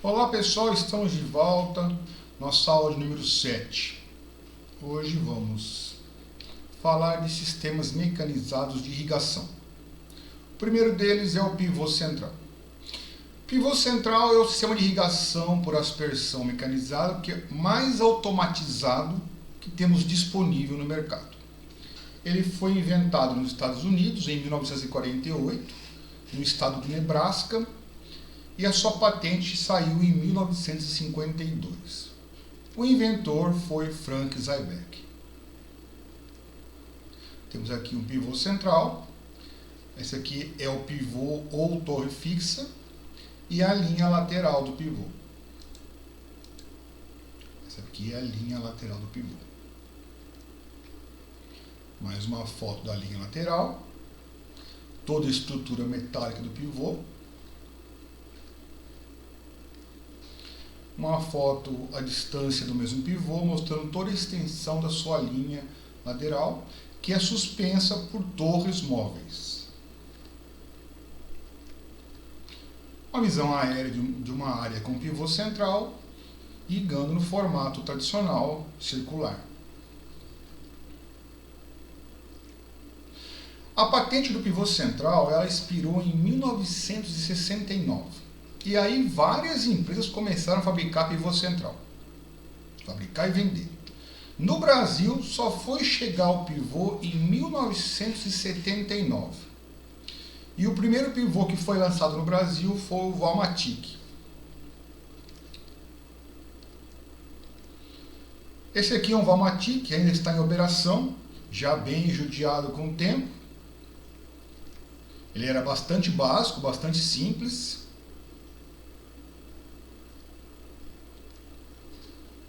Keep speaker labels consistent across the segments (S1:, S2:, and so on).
S1: Olá pessoal, estamos de volta, nossa aula número 7. Hoje vamos falar de sistemas mecanizados de irrigação. O primeiro deles é o pivô central. O pivô central é o sistema de irrigação por aspersão mecanizada que é mais automatizado que temos disponível no mercado. Ele foi inventado nos Estados Unidos em 1948, no estado do Nebraska, e a sua patente saiu em 1952. O inventor foi Frank Zybeck. Temos aqui um pivô central. Esse aqui é o pivô ou torre fixa e a linha lateral do pivô. Essa aqui é a linha lateral do pivô. Mais uma foto da linha lateral. Toda a estrutura metálica do pivô. Uma foto à distância do mesmo pivô, mostrando toda a extensão da sua linha lateral, que é suspensa por torres móveis. Uma visão aérea de uma área com pivô central, irrigando no formato tradicional circular. A patente do pivô central ela expirou em 1969. E aí várias empresas começaram a fabricar pivô central. Fabricar e vender. No Brasil, só foi chegar o pivô em 1979. E o primeiro pivô que foi lançado no Brasil foi o Valmatic. Esse aqui é um Valmatic, que ainda está em operação, já bem judiado com o tempo. Ele era bastante básico, bastante simples.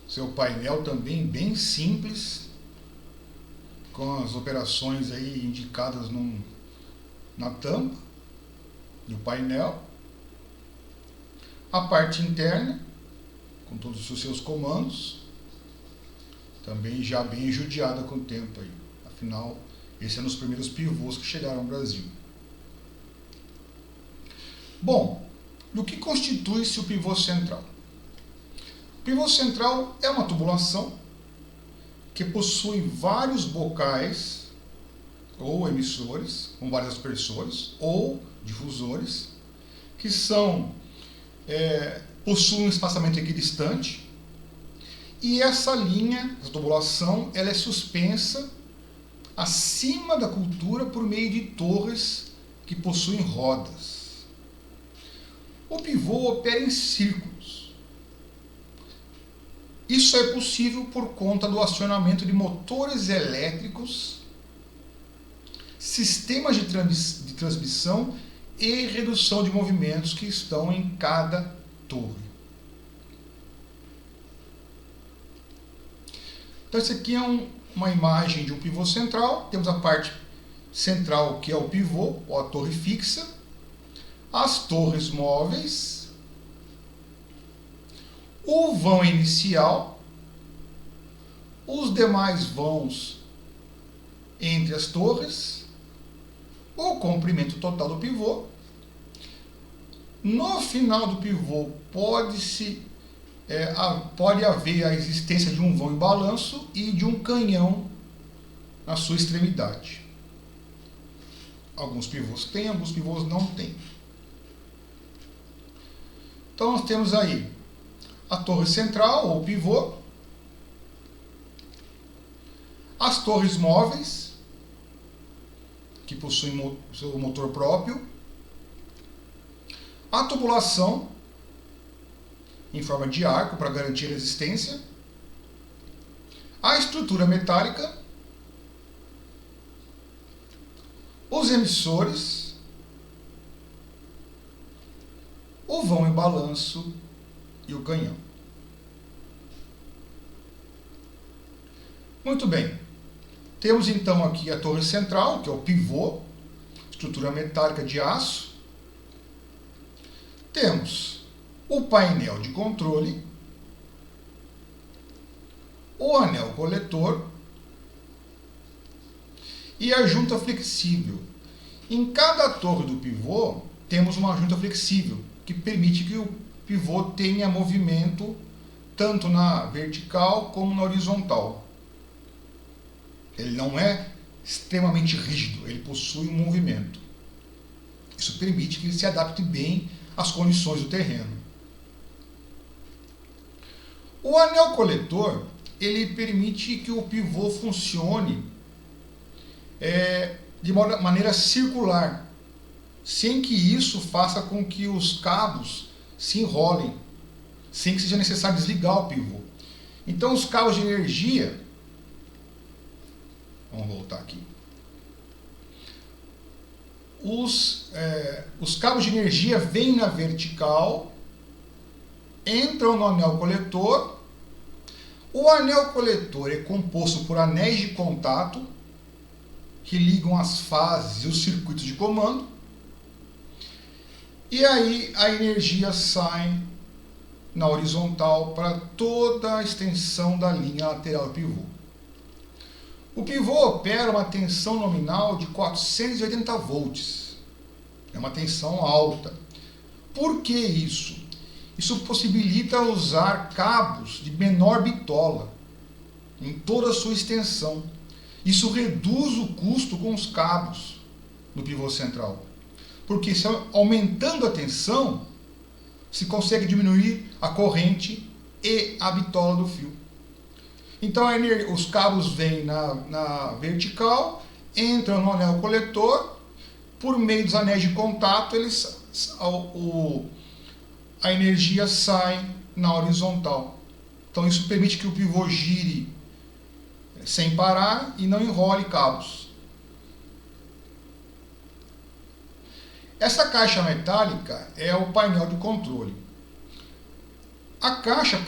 S1: Seu painel também bem simples, com as operações aí indicadas na tampa do painel. A parte interna, com todos os seus comandos, também já bem judiada com o tempo aí. Afinal, esse é um dos primeiros pivôs que chegaram ao Brasil. Bom, do que constitui-se o pivô central? O pivô central é uma tubulação que possui vários bocais ou emissores, com vários aspersores ou difusores, que possuem um espaçamento equidistante, e essa linha, essa tubulação, ela é suspensa acima da cultura por meio de torres que possuem rodas. O pivô opera em círculos. Isso é possível por conta do acionamento de motores elétricos, sistemas de transmissão e redução de movimentos que estão em cada torre. Então, essa aqui é uma imagem de um pivô central. Temos a parte central, que é o pivô, ou a torre fixa, as torres móveis, o vão inicial, os demais vãos entre as torres, o comprimento total do pivô. No final do pivô pode haver a existência de um vão em balanço e de um canhão na sua extremidade. Alguns pivôs têm, alguns pivôs não têm. Então nós temos aí a torre central, ou pivô, as torres móveis, que possuem seu motor próprio, a tubulação, em forma de arco, para garantir resistência, a estrutura metálica, os emissores, o vão em balanço e o canhão. Muito bem. Temos então aqui a torre central, que é o pivô, estrutura metálica de aço. Temos o painel de controle, o anel coletor e a junta flexível. Em cada torre do pivô temos uma junta flexível, que permite que pivô tenha movimento tanto na vertical como na horizontal. Ele não é extremamente rígido, ele possui um movimento. Isso permite que ele se adapte bem às condições do terreno. O anel coletor, ele permite que o pivô funcione de maneira circular, sem que isso faça com que os cabos se enrolem, sem que seja necessário desligar o pivô. Então os cabos de energia, vamos voltar aqui, os cabos de energia vêm na vertical, entram no anel coletor. O anel coletor é composto por anéis de contato que ligam as fases e os circuitos de comando. E aí a energia sai na horizontal para toda a extensão da linha lateral do pivô. O pivô opera uma tensão nominal de 480 volts. É uma tensão alta. Por que isso? Isso possibilita usar cabos de menor bitola em toda a sua extensão. Isso reduz o custo com os cabos no pivô central. Porque aumentando a tensão, se consegue diminuir a corrente e a bitola do fio. Então os cabos vêm na vertical, entram no anel coletor, por meio dos anéis de contato, a energia sai na horizontal. Então isso permite que o pivô gire sem parar e não enrole cabos. Essa caixa metálica é o painel de controle. A caixa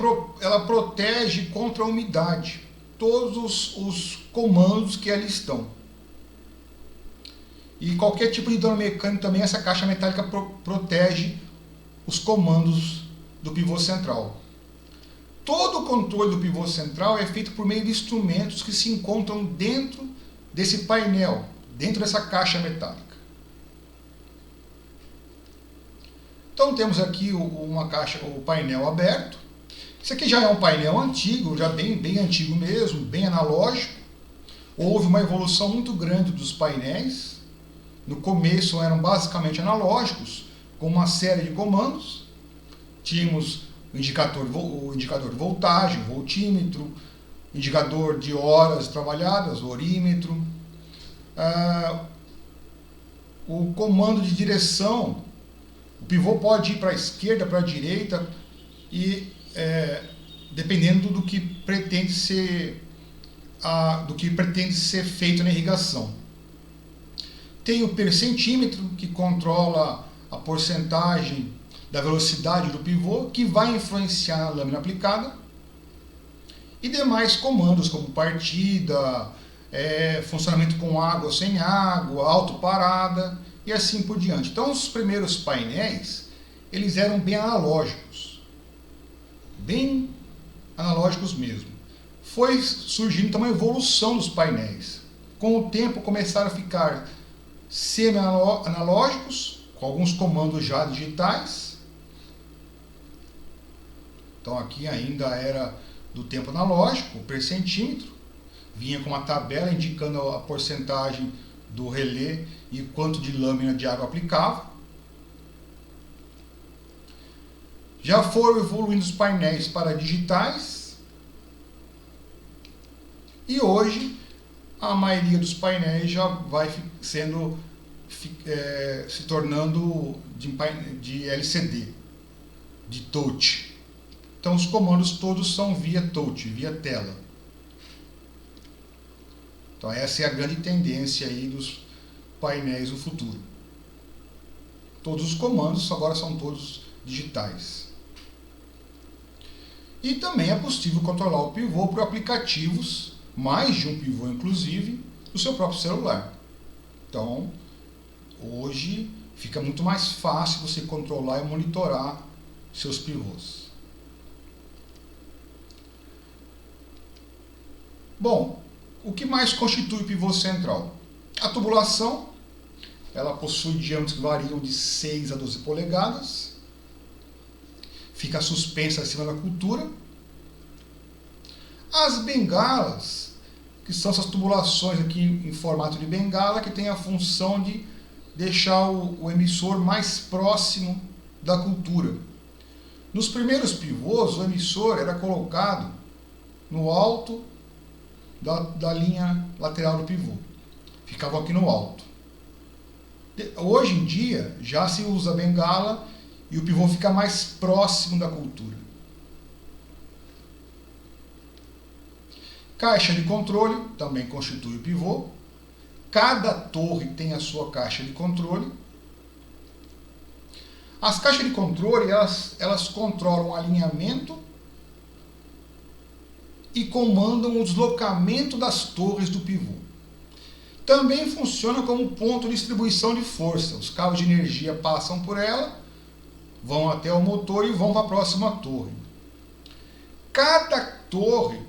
S1: ela protege contra a umidade todos os comandos que ali estão. E qualquer tipo de dano mecânico também, essa caixa metálica protege os comandos do pivô central. Todo o controle do pivô central é feito por meio de instrumentos que se encontram dentro desse painel, dentro dessa caixa metálica. Então temos aqui o painel aberto. Esse aqui já é um painel antigo, já bem antigo mesmo, bem analógico. Houve uma evolução muito grande dos painéis. No começo eram basicamente analógicos, com uma série de comandos. Tínhamos o indicador de voltagem, voltímetro, indicador de horas trabalhadas, o horímetro, o comando de direção. O pivô pode ir para a esquerda, para a direita, e dependendo do que pretende ser feito na irrigação. Tem o percentímetro, que controla a porcentagem da velocidade do pivô, que vai influenciar na lâmina aplicada, e demais comandos como partida, funcionamento com água ou sem água, autoparada e assim por diante. Então os primeiros painéis, eles eram bem analógicos mesmo. Foi surgindo então uma evolução dos painéis. Com o tempo começaram a ficar semi-analógicos, com alguns comandos já digitais. Então aqui ainda era do tempo analógico, o percentímetro, vinha com uma tabela indicando a porcentagem do relé e quanto de lâmina de água aplicava. Já foram evoluindo os painéis para digitais, e hoje a maioria dos painéis já vai se tornando de LCD, de touch. Então os comandos todos são via touch, via tela. Então essa é a grande tendência aí dos painéis no futuro. Todos os comandos agora são todos digitais. E também é possível controlar o pivô por aplicativos, mais de um pivô inclusive, do seu próprio celular. Então, hoje fica muito mais fácil você controlar e monitorar seus pivôs. Bom, o que mais constitui o pivô central? A tubulação, ela possui diâmetros que variam de 6 a 12 polegadas. fica suspensa acima da cultura. As bengalas, que são essas tubulações aqui em formato de bengala, que tem a função de deixar o emissor mais próximo da cultura. Nos primeiros pivôs, o emissor era colocado no alto da linha lateral do pivô. Ficava aqui no alto. Hoje em dia, já se usa a bengala e o pivô fica mais próximo da cultura. Caixa de controle também constitui o pivô. Cada torre tem a sua caixa de controle. As caixas de controle, elas controlam o alinhamento e comandam o deslocamento das torres do pivô. Também funciona como ponto de distribuição de força. Os cabos de energia passam por ela, vão até o motor e vão para a próxima torre. Cada torre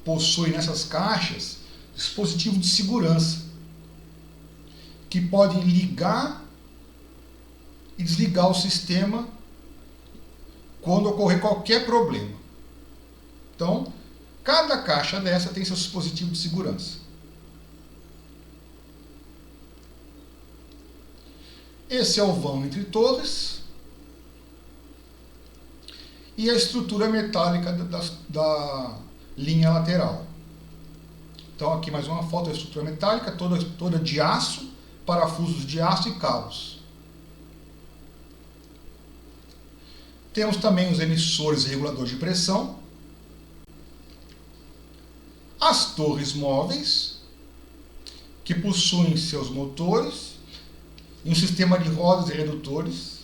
S1: possui nessas caixas dispositivos de segurança que podem ligar e desligar o sistema quando ocorrer qualquer problema. Então, cada caixa dessa tem seu dispositivo de segurança. Esse é o vão entre torres e a estrutura metálica da linha lateral. Então aqui mais uma foto da estrutura metálica, toda de aço, parafusos de aço e cabos. Temos também os emissores e reguladores de pressão. As torres móveis, que possuem seus motores e um sistema de rodas e redutores.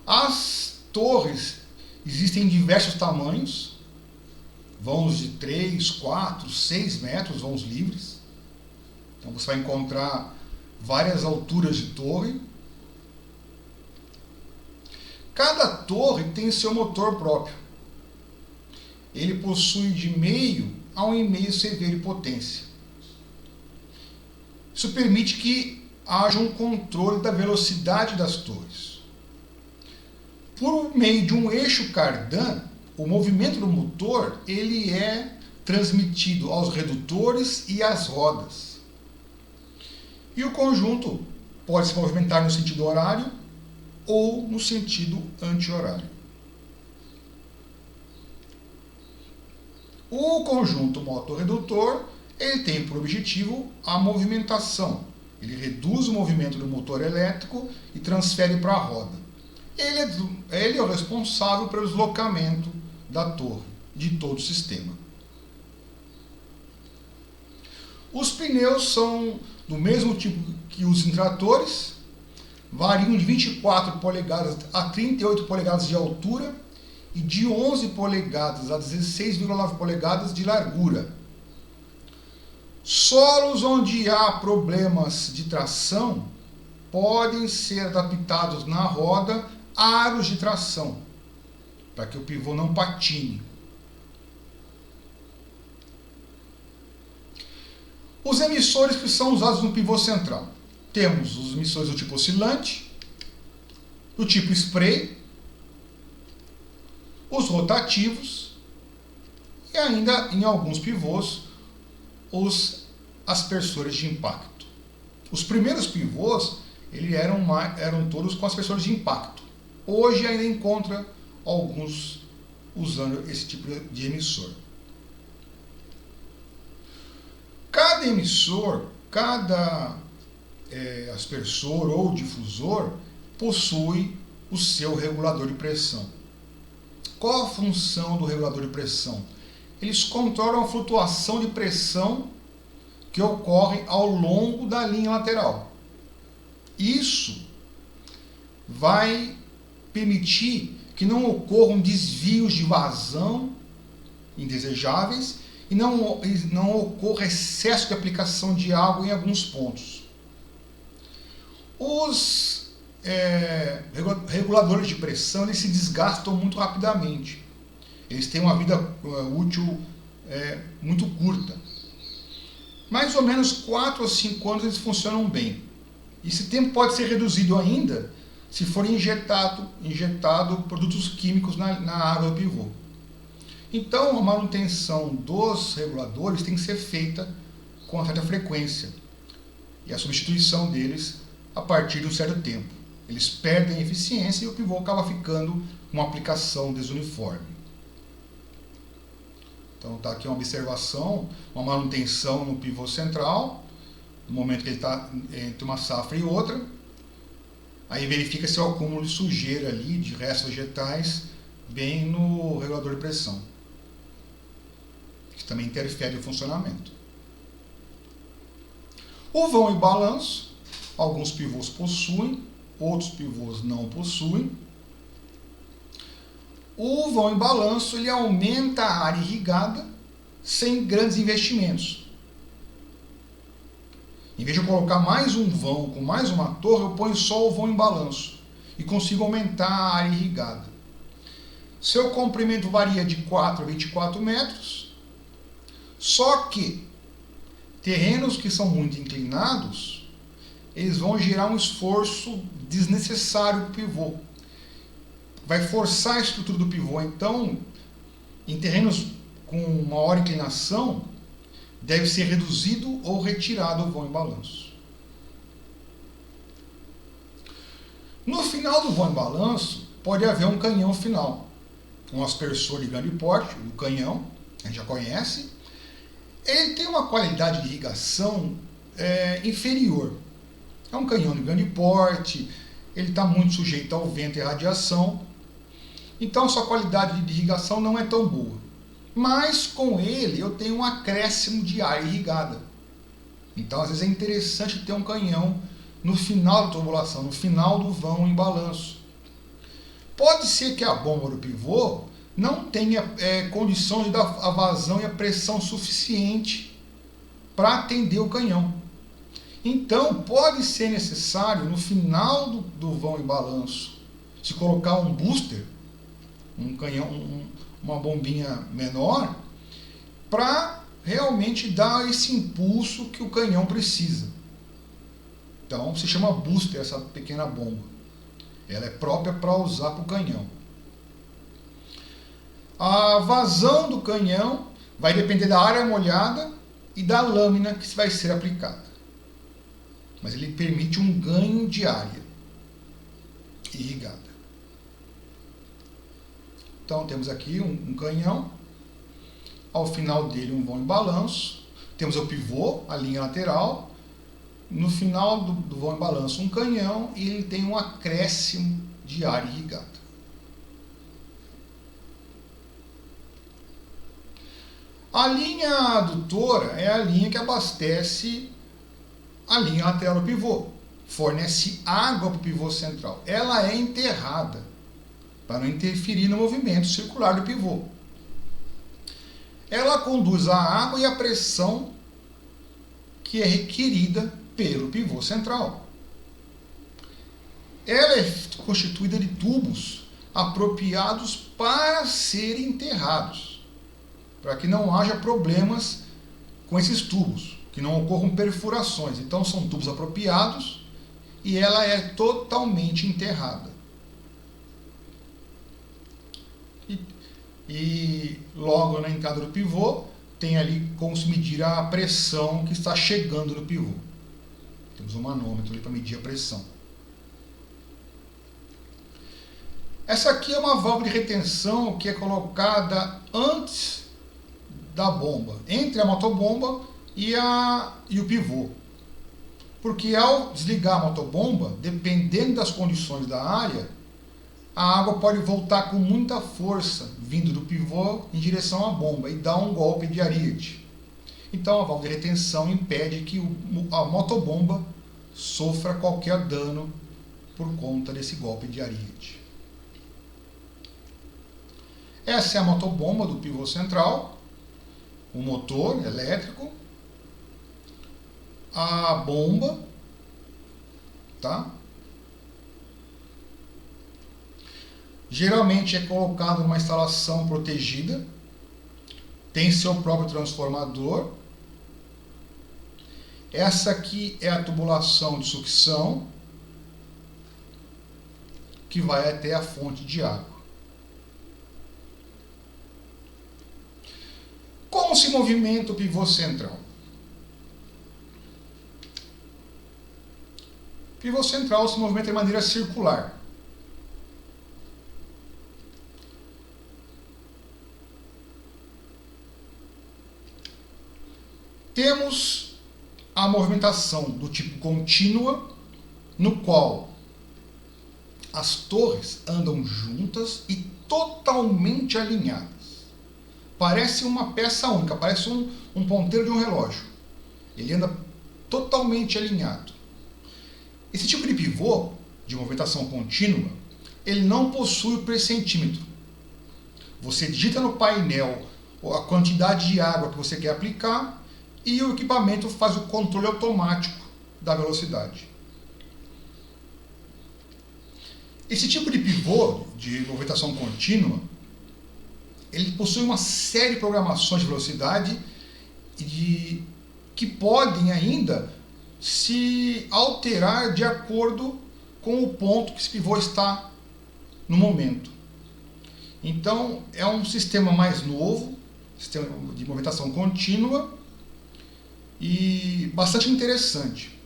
S1: As torres existem em diversos tamanhos, vãos de 3, 4, 6 metros, vãos livres. Então você vai encontrar várias alturas de torre. Cada torre tem seu motor próprio. Ele possui de meio a 1,5 CV de potência. Isso permite que haja um controle da velocidade das torres. Por meio de um eixo cardan, o movimento do motor ele é transmitido aos redutores e às rodas. E o conjunto pode se movimentar no sentido horário ou no sentido anti-horário. O conjunto motor-redutor ele tem por objetivo a movimentação. Ele reduz o movimento do motor elétrico e transfere para a roda. Ele é o responsável pelo deslocamento da torre, de todo o sistema. Os pneus são do mesmo tipo que os intratores, variam de 24 polegadas a 38 polegadas de altura e de 11 polegadas a 16,9 polegadas de largura. Solos onde há problemas de tração podem ser adaptados na roda aros de tração, para que o pivô não patine. Os emissores que são usados no pivô central. Temos os emissores do tipo oscilante, do tipo spray, os rotativos e ainda em alguns pivôs os aspersores de impacto. Os primeiros pivôs eram todos com aspersores de impacto. Hoje ainda encontra alguns usando esse tipo de emissor. Cada emissor, cada aspersor ou difusor possui o seu regulador de pressão. Qual a função do regulador de pressão? Eles controlam a flutuação de pressão que ocorre ao longo da linha lateral. Isso vai permitir que não ocorram desvios de vazão indesejáveis e não ocorra excesso de aplicação de água em alguns pontos. Os reguladores de pressão eles se desgastam muito rapidamente. Eles têm uma vida útil muito curta. Mais ou menos 4 a 5 anos eles funcionam bem. Esse tempo pode ser reduzido ainda se for injetado produtos químicos na água do pivô. Então, a manutenção dos reguladores tem que ser feita com certa frequência e a substituição deles a partir de um certo tempo. Eles perdem eficiência e o pivô acaba ficando com uma aplicação desuniforme. Então está aqui uma observação, uma manutenção no pivô central, no momento que ele está entre uma safra e outra. Aí verifica se o acúmulo de sujeira ali, de restos vegetais, bem no regulador de pressão, que também interfere no funcionamento. O vão e balanço, alguns pivôs possuem, outros pivôs não possuem. O vão e balanço ele aumenta a área irrigada sem grandes investimentos. Em vez de eu colocar mais um vão com mais uma torre, eu ponho só o vão em balanço e consigo aumentar a área irrigada. Seu comprimento varia de 4 a 24 metros, só que terrenos que são muito inclinados, eles vão gerar um esforço desnecessário para o pivô. Vai forçar a estrutura do pivô. Então, em terrenos com maior inclinação, deve ser reduzido ou retirado o vão em balanço. No final do vão em balanço, pode haver um canhão final, um aspersor de grande porte, o canhão, a gente já conhece. Ele tem uma qualidade de irrigação inferior. É um canhão de grande porte, ele está muito sujeito ao vento e à radiação, então sua qualidade de irrigação não é tão boa. Mas com ele eu tenho um acréscimo de área irrigada. Então às vezes é interessante ter um canhão no final da tubulação, no final do vão em balanço. Pode ser que a bomba do pivô não tenha condições de dar a vazão e a pressão suficiente para atender o canhão. Então pode ser necessário no final do vão em balanço se colocar um booster, um canhão, uma bombinha menor, para realmente dar esse impulso que o canhão precisa. Então se chama booster essa pequena bomba. Ela é própria para usar para o canhão. A vazão do canhão vai depender da área molhada e da lâmina que vai ser aplicada. Mas ele permite um ganho de área irrigada. Então temos aqui um canhão, ao final dele um vão em balanço, temos o pivô, a linha lateral, no final do vão em balanço um canhão e ele tem um acréscimo de área irrigada. A linha adutora é a linha que abastece a linha lateral do pivô, fornece água para o pivô central. Ela é enterrada para não interferir no movimento circular do pivô. Ela conduz a água e a pressão que é requerida pelo pivô central. Ela é constituída de tubos apropriados para serem enterrados, para que não haja problemas com esses tubos, que não ocorram perfurações. Então são tubos apropriados e ela é totalmente enterrada. E logo na entrada do pivô tem ali como se medir a pressão que está chegando no pivô. Temos um manômetro ali para medir a pressão. Essa aqui é uma válvula de retenção que é colocada antes da bomba, entre a motobomba e o pivô. Porque ao desligar a motobomba, dependendo das condições da área, a água pode voltar com muita força, vindo do pivô em direção à bomba, e dar um golpe de ariete. Então a válvula de retenção impede que a motobomba sofra qualquer dano por conta desse golpe de ariete. Essa é a motobomba do pivô central, o motor elétrico, a bomba, tá? Geralmente é colocado numa instalação protegida, tem seu próprio transformador. Essa aqui é a tubulação de sucção. que vai até a fonte de água. Como se movimenta o pivô central? O pivô central se movimenta de maneira circular. Temos a movimentação do tipo contínua, no qual as torres andam juntas e totalmente alinhadas. Parece uma peça única, parece um ponteiro de um relógio. Ele anda totalmente alinhado. Esse tipo de pivô, de movimentação contínua, ele não possui o pressentímetro. Você digita no painel a quantidade de água que você quer aplicar e o equipamento faz o controle automático da velocidade. Esse tipo de pivô de movimentação contínua, ele possui uma série de programações de velocidade que podem ainda se alterar de acordo com o ponto que esse pivô está no momento. Então, é um sistema mais novo, sistema de movimentação contínua e bastante interessante.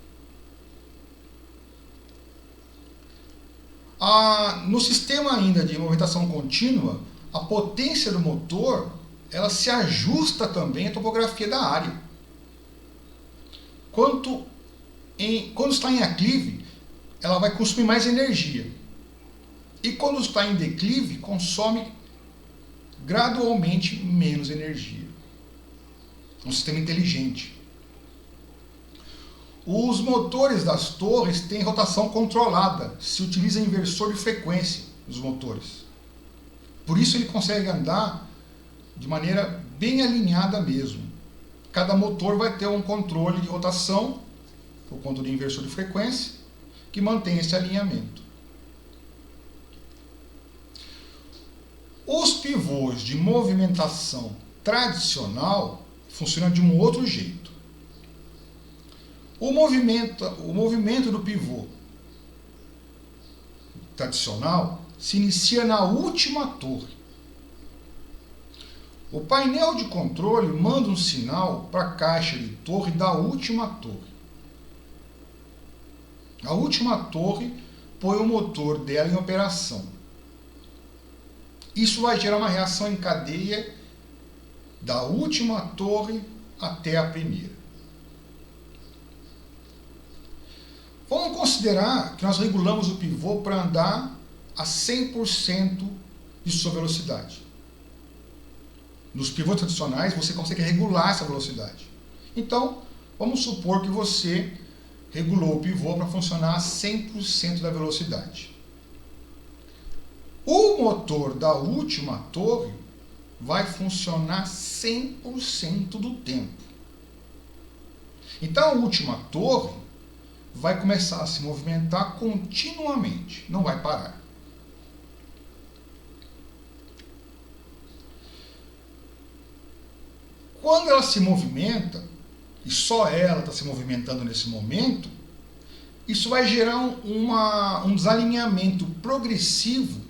S1: No sistema ainda de movimentação contínua, a potência do motor ela se ajusta também à topografia da área. Quando está em aclive, ela vai consumir mais energia. E quando está em declive, consome gradualmente menos energia. Um sistema inteligente. Os motores das torres têm rotação controlada, se utiliza inversor de frequência dos motores. Por isso ele consegue andar de maneira bem alinhada mesmo. Cada motor vai ter um controle de rotação, por conta do inversor de frequência, que mantém esse alinhamento. Os pivôs de movimentação tradicional funcionam de um outro jeito. O movimento do pivô tradicional se inicia na última torre. O painel de controle manda um sinal para a caixa de torre da última torre. A última torre põe o motor dela em operação. Isso vai gerar uma reação em cadeia da última torre até a primeira. Vamos considerar que nós regulamos o pivô para andar a 100% de sua velocidade. Nos pivôs tradicionais, você consegue regular essa velocidade. Então, vamos supor que você regulou o pivô para funcionar a 100% da velocidade. O motor da última torre vai funcionar 100% do tempo. Então, a última torre vai começar a se movimentar continuamente, não vai parar. Quando ela se movimenta, e só ela está se movimentando nesse momento, isso vai gerar um desalinhamento progressivo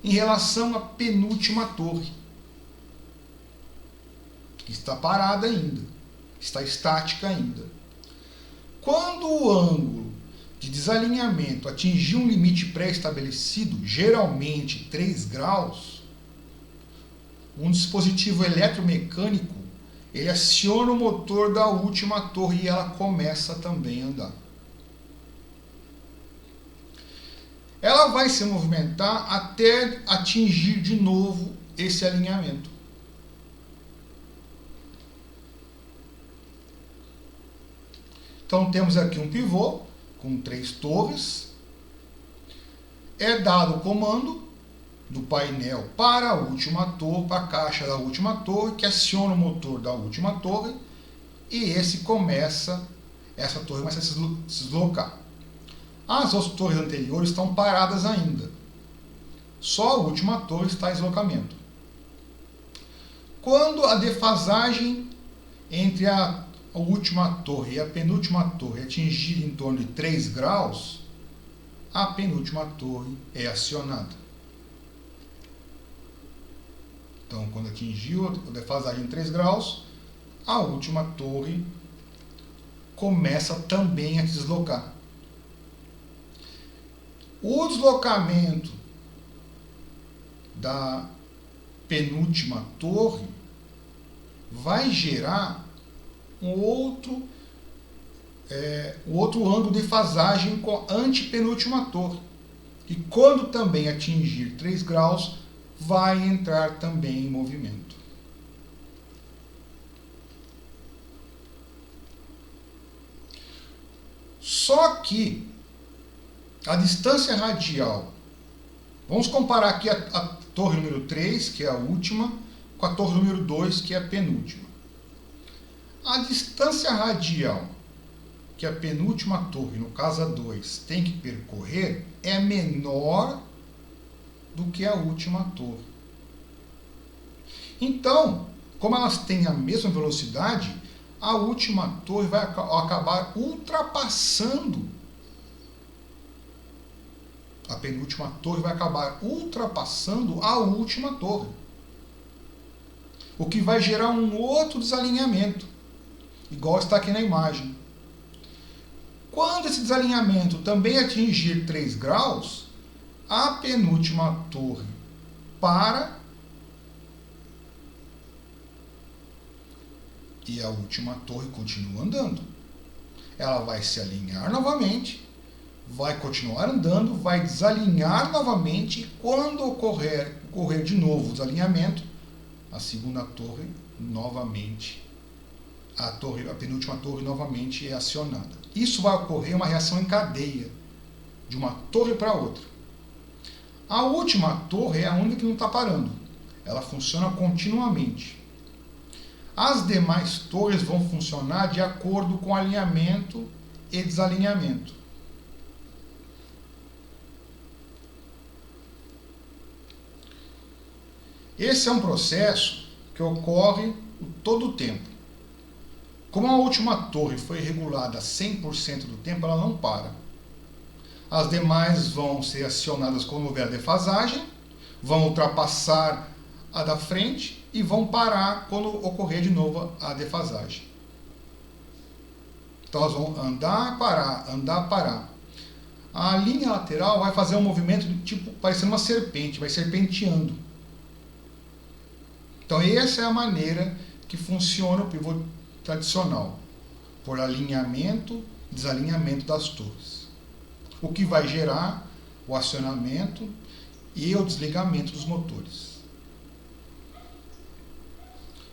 S1: em relação à penúltima torre, que está parada ainda, está estática ainda. Quando o ângulo de desalinhamento atingir um limite pré-estabelecido, geralmente 3 graus, um dispositivo eletromecânico ele aciona o motor da última torre e ela começa também a andar. Ela vai se movimentar até atingir de novo esse alinhamento. Então temos aqui um pivô com 3 torres. É dado o comando do painel para a última torre, para a caixa da última torre, que aciona o motor da última torre e essa torre começa a se deslocar. As outras torres anteriores estão paradas ainda. Só a última torre está em deslocamento. Quando a defasagem entre a última torre e a penúltima torre atingir em torno de 3 graus, a penúltima torre é acionada. Então, quando atingiu a defasagem em 3 graus, a última torre começa também a se deslocar. O deslocamento da penúltima torre vai gerar um outro ângulo de defasagem com a antepenúltima torre. E quando também atingir 3 graus, vai entrar também em movimento. Só que a distância radial, vamos comparar aqui a torre número 3, que é a última, com a torre número 2, que é a penúltima. A distância radial que a penúltima torre, no caso a 2, tem que percorrer é menor do que a última torre. Então, como elas têm a mesma velocidade, a última torre vai acabar ultrapassando a penúltima torre, vai acabar ultrapassando a última torre. O que vai gerar um outro desalinhamento, igual está aqui na imagem. Quando esse desalinhamento também atingir 3 graus, a penúltima torre para e a última torre continua andando. Ela vai se alinhar novamente, vai continuar andando, vai desalinhar novamente e quando ocorrer de novo o desalinhamento, a segunda torre novamente, a penúltima torre novamente é acionada. Isso vai ocorrer uma reação em cadeia, de uma torre para outra. A última torre é a única que não está parando. Ela funciona continuamente. As demais torres vão funcionar de acordo com alinhamento e desalinhamento. Esse é um processo que ocorre todo o tempo. Como a última torre foi regulada 100% do tempo, ela não para. As demais vão ser acionadas quando houver defasagem, vão ultrapassar a da frente e vão parar quando ocorrer de novo a defasagem. Então elas vão andar, parar. A linha lateral vai fazer um movimento do tipo parecendo uma serpente, vai serpenteando. Então essa é a maneira que funciona o pivô tradicional, por alinhamento e desalinhamento das torres. O que vai gerar o acionamento e o desligamento dos motores.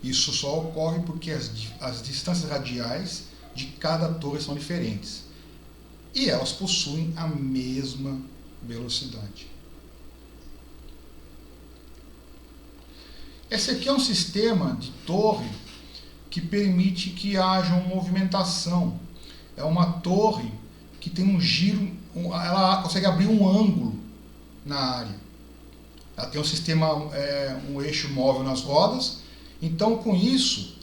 S1: Isso só ocorre porque as distâncias radiais de cada torre são diferentes. E elas possuem a mesma velocidade. Esse aqui é um sistema de torre que permite que haja uma movimentação. É uma torre que tem um giro, ela consegue abrir um ângulo na área. Ela tem um sistema, um eixo móvel nas rodas. Então, com isso,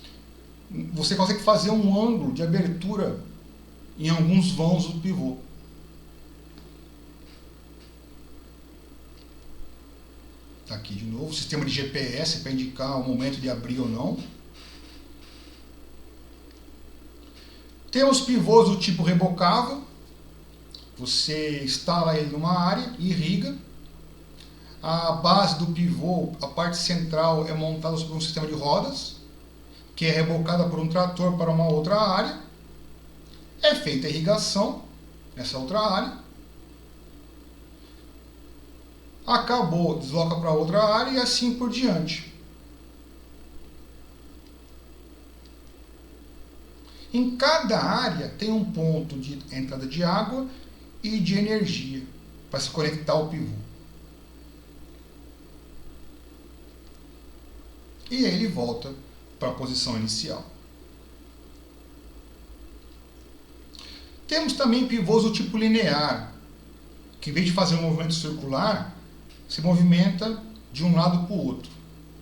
S1: você consegue fazer um ângulo de abertura em alguns vãos do pivô. Está aqui de novo, sistema de GPS para indicar o momento de abrir ou não. Temos pivôs do tipo rebocável. Você instala ele numa área e irriga. A base do pivô, a parte central, é montada sobre um sistema de rodas, que é rebocada por um trator para uma outra área. É feita a irrigação nessa outra área. Acabou, desloca para outra área e assim por diante. Em cada área tem um ponto de entrada de água e de energia para se conectar ao pivô. E aí ele volta para a posição inicial. Temos também pivôs do tipo linear, que em vez de fazer um movimento circular, se movimenta de um lado para o outro.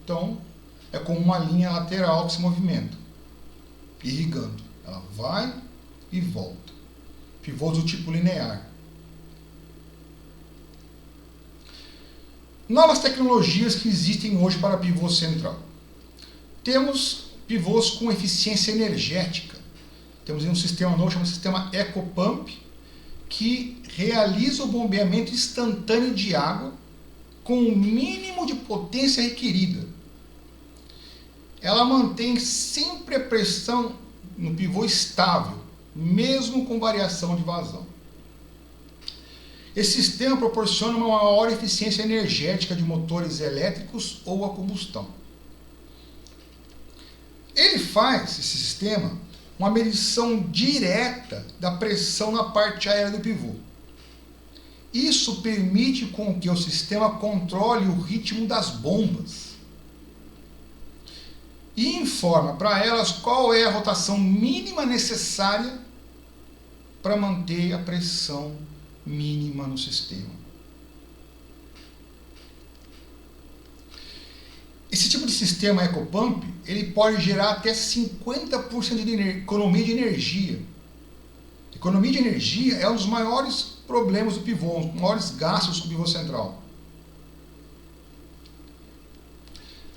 S1: Então, é como uma linha lateral que se movimenta, irrigando. Ela vai e volta. Pivôs do tipo linear. Novas tecnologias que existem hoje para pivô central. Temos pivôs com eficiência energética. Temos um sistema novo chamado sistema EcoPump, que realiza o bombeamento instantâneo de água com o mínimo de potência requerida. Ela mantém sempre a pressão no pivô estável, mesmo com variação de vazão. Esse sistema proporciona uma maior eficiência energética de motores elétricos ou a combustão. Ele faz, esse sistema, uma medição direta da pressão na parte aérea do pivô. Isso permite com que o sistema controle o ritmo das bombas e informa para elas qual é a rotação mínima necessária para manter a pressão mínima no sistema. Esse tipo de sistema EcoPump, ele pode gerar até 50% de economia de energia. Economia de energia é um dos maiores problemas do pivô, um dos maiores gastos do pivô central.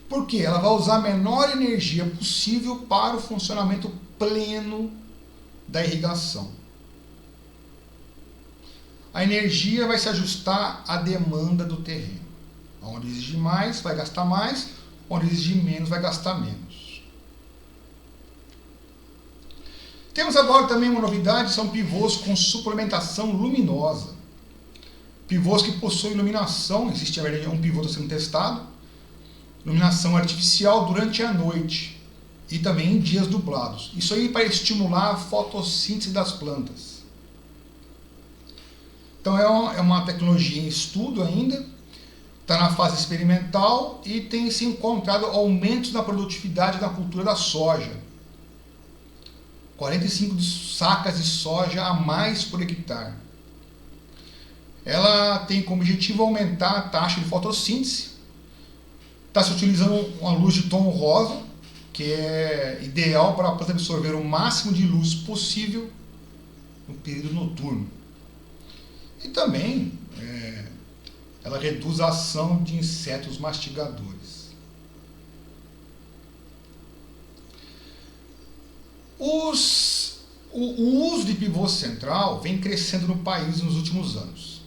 S1: Por quê? Ela vai usar a menor energia possível para o funcionamento pleno da irrigação. A energia vai se ajustar à demanda do terreno. Onde exige mais, vai gastar mais. Onde exige menos, vai gastar menos. Temos agora também uma novidade, são pivôs com suplementação luminosa. Pivôs que possuem iluminação, existe um pivô que está sendo testado, iluminação artificial durante a noite e também em dias nublados. Isso aí para estimular a fotossíntese das plantas. Então é uma tecnologia em estudo ainda, está na fase experimental e tem se encontrado aumentos na produtividade da cultura da soja. 45 sacas de soja a mais por hectare. Ela tem como objetivo aumentar a taxa de fotossíntese. Está se utilizando uma luz de tom rosa, que é ideal para a planta absorver o máximo de luz possível no período noturno. E também ela reduz a ação de insetos mastigadores. O uso de pivô central vem crescendo no país nos últimos anos.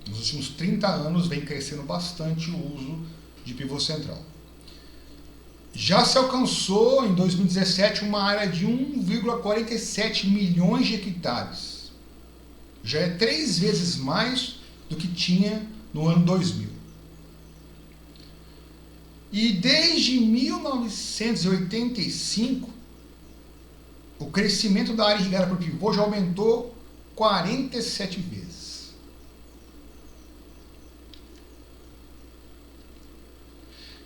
S1: Nos últimos 30 anos vem crescendo bastante o uso de pivô central. Já se alcançou em 2017 uma área de 1,47 milhões de hectares. Já é 3 vezes mais do que tinha no ano 2000. E desde 1985, o crescimento da área irrigada por pivô já aumentou 47 vezes.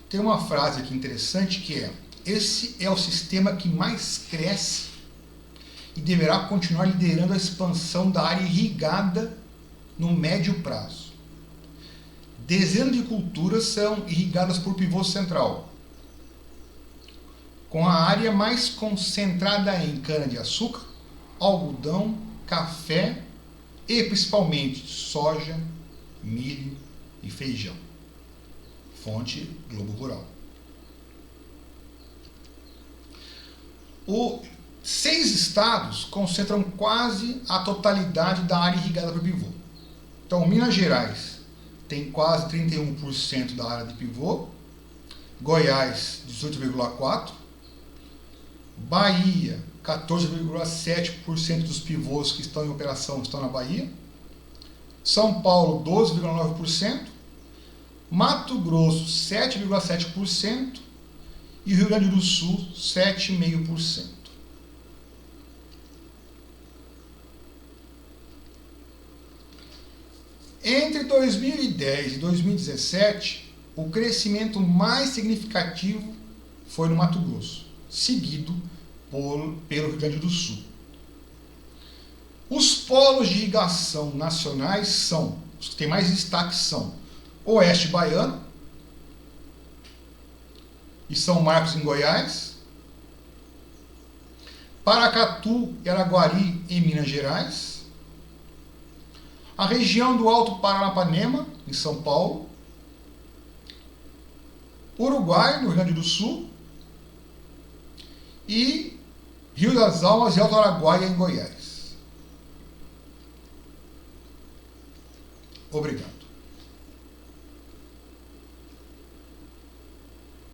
S1: Tem uma frase aqui interessante que é: esse é o sistema que mais cresce e deverá continuar liderando a expansão da área irrigada no médio prazo. Dezenas de culturas são irrigadas por pivô central, com a área mais concentrada em cana-de-açúcar, algodão, café e principalmente soja, milho e feijão. Fonte Globo Rural. 6 estados concentram quase a totalidade da área irrigada por pivô. Então, Minas Gerais tem quase 31% da área de pivô, Goiás 18,4%, Bahia 14,7% dos pivôs que estão em operação estão na Bahia, São Paulo 12,9%, Mato Grosso 7,7% e Rio Grande do Sul 7,5%. Entre 2010 e 2017, o crescimento mais significativo foi no Mato Grosso, seguido pelo Rio Grande do Sul. Os polos de irrigação nacionais são, os que têm mais destaque são Oeste Baiano e São Marcos em Goiás, Paracatu e Araguari em Minas Gerais, a região do Alto Paranapanema, em São Paulo, Uruguai, no Rio Grande do Sul, e Rio das Almas e Alto Araguaia, em Goiás. Obrigado.